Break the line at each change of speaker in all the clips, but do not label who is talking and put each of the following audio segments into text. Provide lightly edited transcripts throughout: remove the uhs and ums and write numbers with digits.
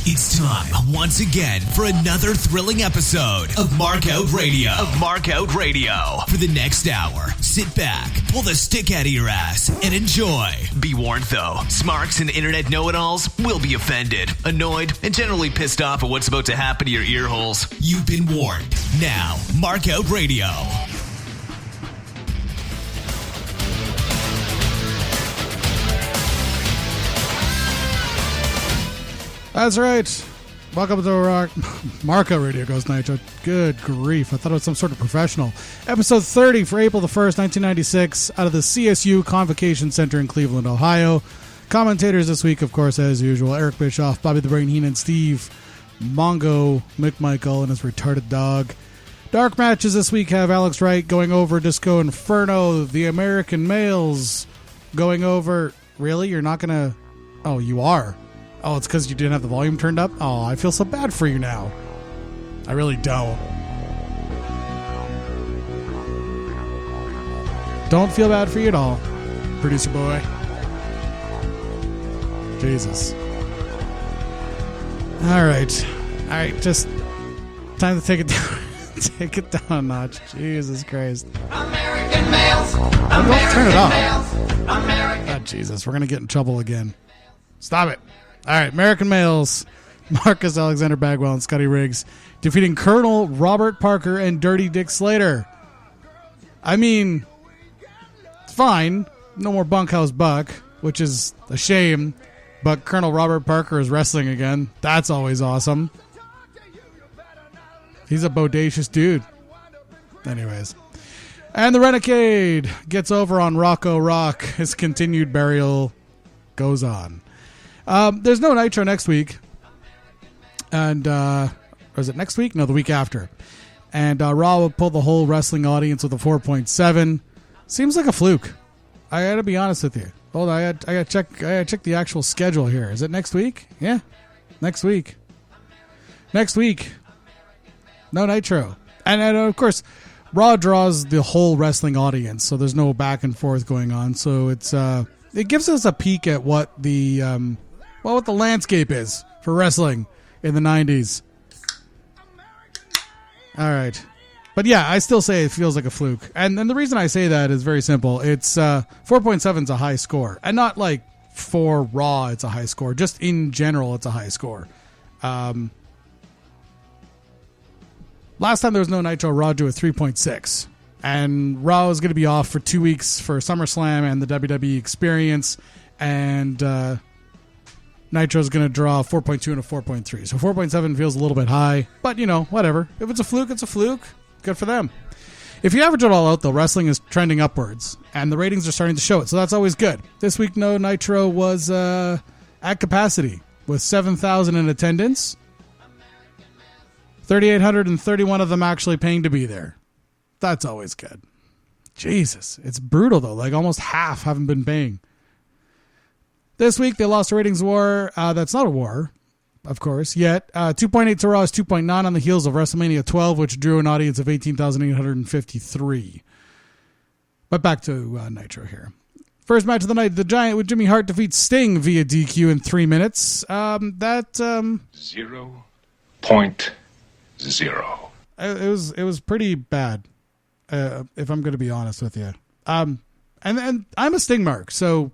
It's time once again for another thrilling episode of Markout Radio. For the next hour, sit back, pull the stick out of your ass, and enjoy. Be warned though, smarks and internet know-it-alls will be offended, annoyed, and generally pissed off at what's about to happen to your ear holes. You've been warned. Now, Markout Radio.
That's right. Welcome to Marco Radio Goes Nitro. Good grief. I thought it was some sort of professional. Episode 30 for April the 1st, 1996, out of the CSU Convocation Center in Cleveland, Ohio. Commentators this week, of course, as usual, Eric Bischoff, Bobby the Brain Heenan, Steve Mongo McMichael, and his retarded dog. Dark matches this week have Alex Wright going over Disco Inferno, the American Males going over... Really? You're not going to... Oh, you are. Oh, it's because you didn't have the volume turned up? Oh, I feel so bad for you now. I really don't. Don't feel bad for you at all, producer boy. Jesus. All right, just time to take it down. Take it down a notch. Jesus Christ.
American males.
Don't turn it off. Oh, Jesus, we're going to get in trouble again. Stop it. All right, American Males, Marcus Alexander Bagwell and Scotty Riggs defeating Colonel Robert Parker and Dirty Dick Slater. I mean, it's fine. No more Bunkhouse Buck, which is a shame, but Colonel Robert Parker is wrestling again. That's always awesome. He's a bodacious dude. Anyways. And the Renegade gets over on Rocco Rock. His continued burial goes on. There's no Nitro next week. And, or is it next week? No, the week after. And Raw will pull the whole wrestling audience with a 4.7. Seems like a fluke. I gotta be honest with you. Hold on, I gotta check the actual schedule here. Is it next week? Yeah. Next week. No Nitro. And of course, Raw draws the whole wrestling audience, so there's no back and forth going on. So it gives us a peek at what the what the landscape is for wrestling in the 90s. All right. But yeah, I still say it feels like a fluke. And the reason I say that is very simple. It's 4.7 is a high score. And not like for Raw it's a high score. Just in general it's a high score. Last time there was no Nitro, Raw drew a 3.6. And Raw is going to be off for 2 weeks for SummerSlam and the WWE Experience. And Nitro is going to draw a 4.2 and a 4.3. So 4.7 feels a little bit high. But, whatever. If it's a fluke, it's a fluke. Good for them. If you average it all out, though, wrestling is trending upwards. And the ratings are starting to show it. So that's always good. This week, no Nitro was at capacity with 7,000 in attendance. 3,831 of them actually paying to be there. That's always good. Jesus, it's brutal though. Like almost half haven't been paying. This week they lost a ratings war. That's not a war, of course, yet. 2.8 to Raw is 2.9 on the heels of WrestleMania 12, which drew an audience of 18,853. But back to Nitro here. First match of the night, The Giant with Jimmy Hart defeats Sting via DQ in 3 minutes.
0.0.
It was pretty bad, if I'm going to be honest with you. And I'm a Sting mark, so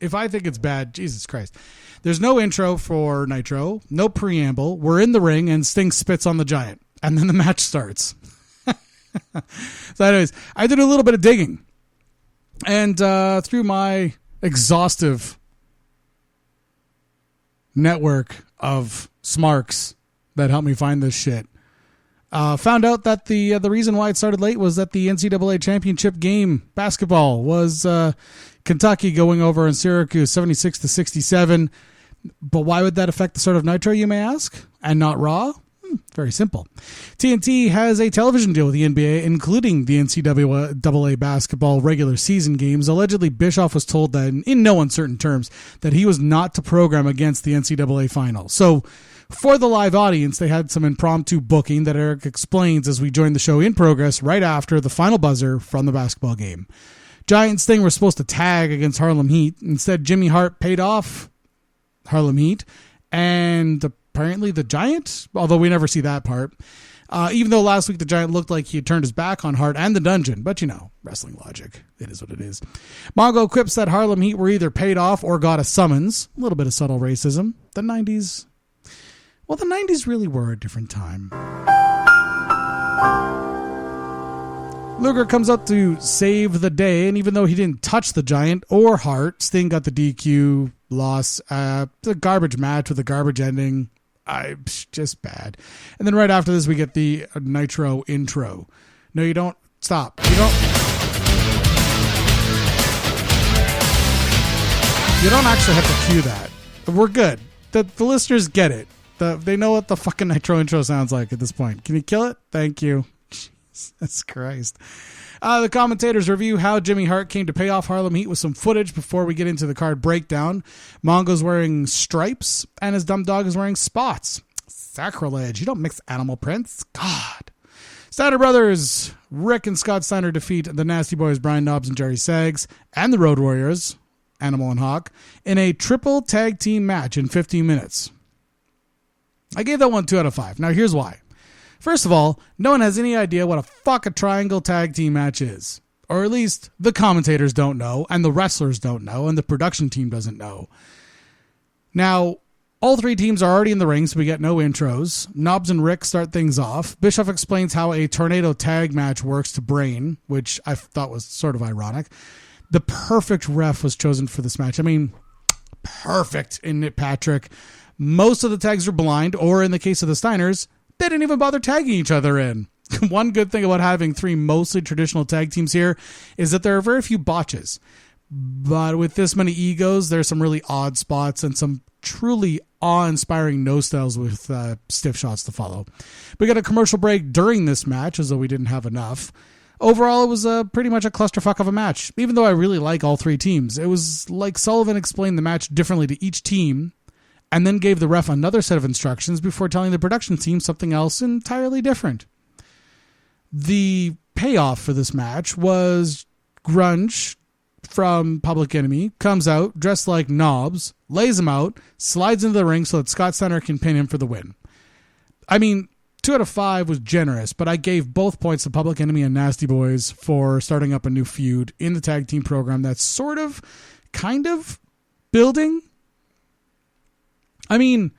if I think it's bad, Jesus Christ. There's no intro for Nitro, no preamble. We're in the ring, and Sting spits on the Giant, and then the match starts. So anyways, I did a little bit of digging, and through my exhaustive network of smarks that helped me find this shit, found out that the reason why it started late was that the NCAA championship game basketball was Kentucky going over in Syracuse 76-67. But why would that affect the start of Nitro, you may ask, and not Raw? Very simple. TNT has a television deal with the NBA, including the NCAA basketball regular season games. Allegedly, Bischoff was told that, in no uncertain terms, that he was not to program against the NCAA final. So, for the live audience, they had some impromptu booking that Eric explains as we join the show in progress right after the final buzzer from the basketball game. Giant Sting were supposed to tag against Harlem Heat. Instead, Jimmy Hart paid off Harlem Heat, and apparently the Giant, although we never see that part. Even though last week the Giant looked like he had turned his back on Hart and the Dungeon. But, wrestling logic. It is what it is. Mongo quips that Harlem Heat were either paid off or got a summons. A little bit of subtle racism. The 90s really were a different time. Luger comes up to save the day, and even though he didn't touch the Giant or Hart, Sting got the DQ, loss, the garbage match with a garbage ending. Just bad. And then right after this, we get the Nitro intro. No, you don't. Stop. You don't actually have to cue that. We're good. The listeners get it. They know what the fucking Nitro intro sounds like at this point. Can you kill it? Thank you. Jesus Christ. The commentators review how Jimmy Hart came to pay off Harlem Heat with some footage before we get into the card breakdown. Mongo's wearing stripes, and his dumb dog is wearing spots. Sacrilege. You don't mix animal prints. God. Steiner Brothers, Rick and Scott Steiner defeat the Nasty Boys, Brian Knobbs and Jerry Saggs, and the Road Warriors, Animal and Hawk, in a triple tag team match in 15 minutes. I gave that one 2 out of 5. Now here's why. First of all, no one has any idea what a triangle tag team match is. Or at least the commentators don't know, and the wrestlers don't know, and the production team doesn't know. Now, all 3 teams are already in the ring, so we get no intros. Knobbs and Rick start things off. Bischoff explains how a tornado tag match works to Brain, which I thought was sort of ironic. The perfect ref was chosen for this match. I mean, perfect in Nick Patrick. Most of the tags are blind, or in the case of the Steiners, they didn't even bother tagging each other in. One good thing about having 3 mostly traditional tag teams here is that there are very few botches. But with this many egos, there's some really odd spots and some truly awe-inspiring no-styles with stiff shots to follow. We got a commercial break during this match, as though we didn't have enough. Overall, it was pretty much a clusterfuck of a match, even though I really like all 3 teams. It was like Sullivan explained the match differently to each team, and then gave the ref another set of instructions before telling the production team something else entirely different. The payoff for this match was Grunge from Public Enemy comes out dressed like Knobbs, lays him out, slides into the ring so that Scott Steiner can pin him for the win. I mean, 2 out of 5 was generous, but I gave both points to Public Enemy and Nasty Boys for starting up a new feud in the tag team program that's sort of, kind of building. I mean,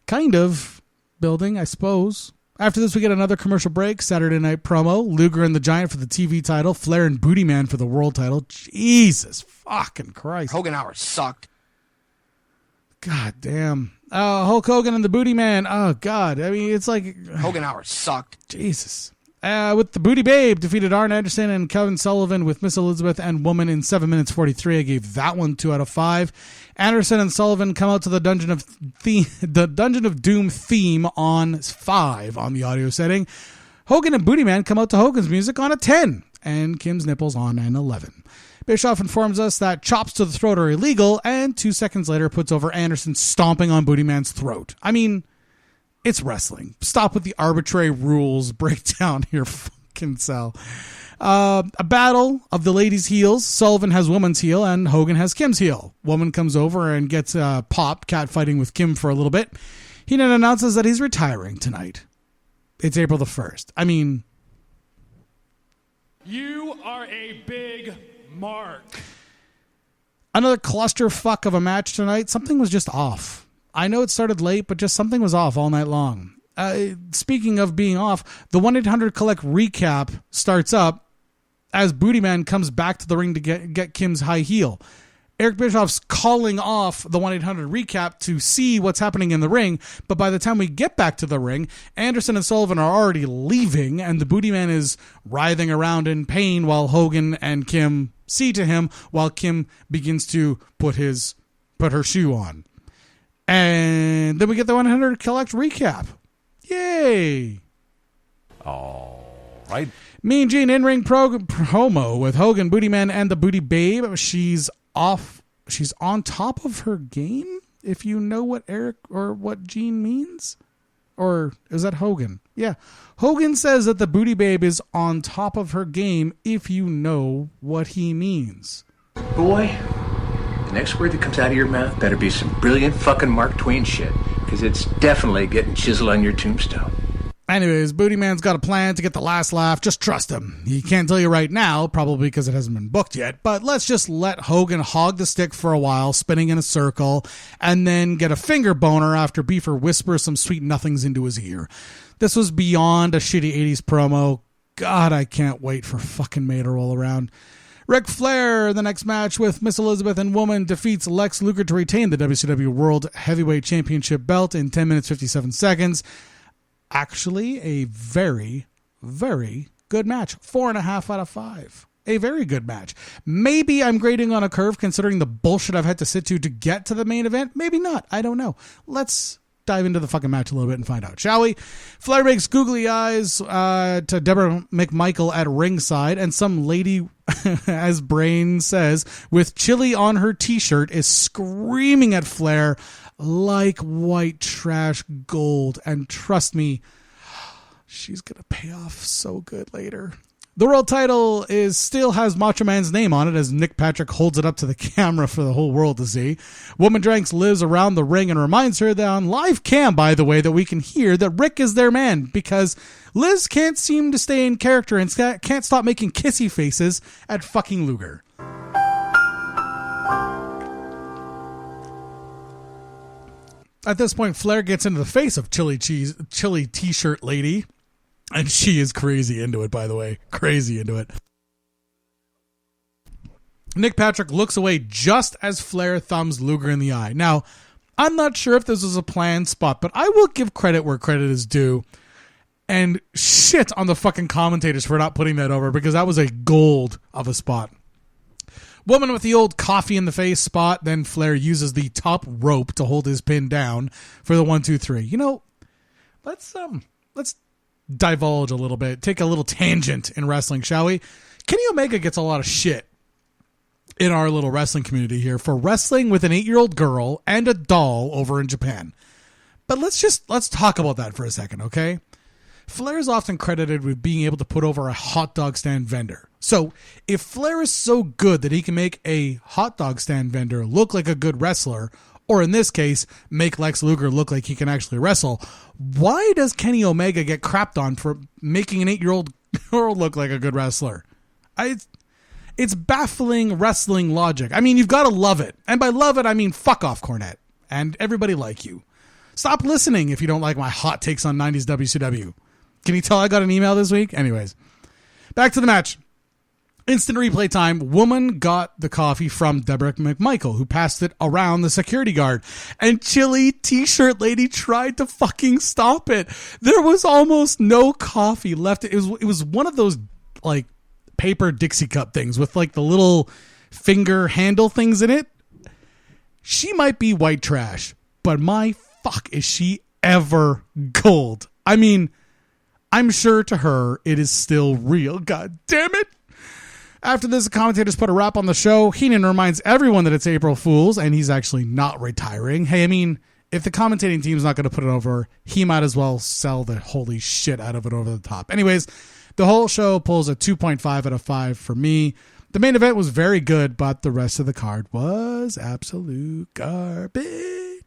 kind of building, I suppose. After this, we get another commercial break. Saturday Night promo. Luger and the Giant for the TV title. Flair and Booty Man for the world title. Jesus fucking Christ.
Hogan hour sucked.
God damn. Hulk Hogan and the Booty Man. Oh, God. I mean, it's like...
Hogan hour sucked.
Jesus. With the Booty Babe, defeated Arn Anderson and Kevin Sullivan with Miss Elizabeth and Woman in 7 minutes 43. I gave that one 2 out of 5. Anderson and Sullivan come out to the Dungeon of Doom theme on 5 on the audio setting. Hogan and Booty Man come out to Hogan's music on a 10, and Kim's nipples on an 11. Bischoff informs us that chops to the throat are illegal, and 2 seconds later puts over Anderson stomping on Booty Man's throat. I mean, it's wrestling. Stop with the arbitrary rules breakdown here, fucking Sal. A battle of the ladies' heels. Sullivan has woman's heel, and Hogan has Kim's heel. Woman comes over and gets popped, catfighting with Kim for a little bit. He then announces that he's retiring tonight. It's April the 1st. I mean...
You are a big mark.
Another clusterfuck of a match tonight. Something was just off. I know it started late, but just something was off all night long. Speaking of being off, the 1-800-COLLECT recap starts up as Booty Man comes back to the ring to get Kim's high heel. Eric Bischoff's calling off the 1-800 recap to see what's happening in the ring, but by the time we get back to the ring, Anderson and Sullivan are already leaving, and the Booty Man is writhing around in pain while Hogan and Kim see to him while Kim begins to put her shoe on. And then we get the 100-COLLECT recap. Yay!
All right.
Mean Gene in-ring promo with Hogan, Booty Man, and the Booty Babe. She's on top of her game, if you know what Eric or what Gene means. Or is that Hogan? Yeah. Hogan says that the Booty Babe is on top of her game, if you know what he means.
Boy, the next word that comes out of your mouth better be some brilliant fucking Mark Twain shit. because it's definitely getting chiseled on your tombstone.
Anyways, Booty Man's got a plan to get the last laugh. Just trust him. He can't tell you right now, probably because it hasn't been booked yet, but let's just let Hogan hog the stick for a while, spinning in a circle, and then get a finger boner after Beefer whispers some sweet nothings into his ear. This was beyond a shitty 80s promo. God, I can't wait for fucking May to roll around. Ric Flair, the next match with Miss Elizabeth and Woman, defeats Lex Luger to retain the WCW World Heavyweight Championship belt in 10 minutes, 57 seconds. Actually, a very, very good match. 4.5 out of 5. A very good match. Maybe I'm grading on a curve considering the bullshit I've had to sit to get to the main event. Maybe not. I don't know. Let's dive into the fucking match a little bit and find out, shall we? Flair makes googly eyes to Deborah McMichael at ringside, and some lady, as Brain says, with chili on her t-shirt is screaming at Flair like white trash gold. And trust me, she's going to pay off so good later. The world title still has Macho Man's name on it as Nick Patrick holds it up to the camera for the whole world to see. Woman drinks Liz around the ring and reminds her that on live cam, by the way, that we can hear that Rick is their man because Liz can't seem to stay in character and can't stop making kissy faces at fucking Luger. At this point, Flair gets into the face of chili t-shirt lady. And she is crazy into it, by the way. Crazy into it. Nick Patrick looks away just as Flair thumbs Luger in the eye. Now, I'm not sure if this was a planned spot, but I will give credit where credit is due. And shit on the fucking commentators for not putting that over, because that was a gold of a spot. Woman with the old coffee in the face spot. Then Flair uses the top rope to hold his pin down for the 1, 2, 3. You know, let's divulge a little bit, take a little tangent in wrestling, shall we? Kenny Omega gets a lot of shit in our little wrestling community here for wrestling with an 8-year-old girl and a doll over in Japan. But let's talk about that for a second, okay? Flair is often credited with being able to put over a hot dog stand vendor. So if Flair is so good that he can make a hot dog stand vendor look like a good wrestler, or in this case, make Lex Luger look like he can actually wrestle, why does Kenny Omega get crapped on for making an 8-year-old girl look like a good wrestler? It's baffling wrestling logic. I mean, you've got to love it. And by love it, I mean fuck off, Cornette. And everybody like you. Stop listening if you don't like my hot takes on 90s WCW. Can you tell I got an email this week? Anyways, back to the match. Instant replay time. Woman got the coffee from Deborah McMichael, who passed it around the security guard. And chilly t-shirt lady tried to fucking stop it. There was almost no coffee left. It was one of those like paper Dixie cup things with like the little finger handle things in it. She might be white trash, but my fuck is she ever gold. I mean, I'm sure to her it is still real. God damn it. After this, the commentators put a wrap on the show. Heenan reminds everyone that it's April Fool's, and he's actually not retiring. Hey, I mean, if the commentating team's not going to put it over, he might as well sell the holy shit out of it over the top. Anyways, the whole show pulls a 2.5 out of 5 for me. The main event was very good, but the rest of the card was absolute garbage.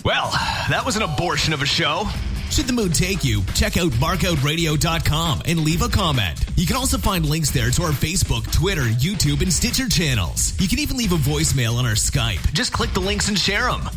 Well, that was an abortion of a show. Should the mood take you, check out markoutradio.com and leave a comment. You can also find links there to our Facebook, Twitter, YouTube, and Stitcher channels. You can even leave a voicemail on our Skype. Just click the links and share them.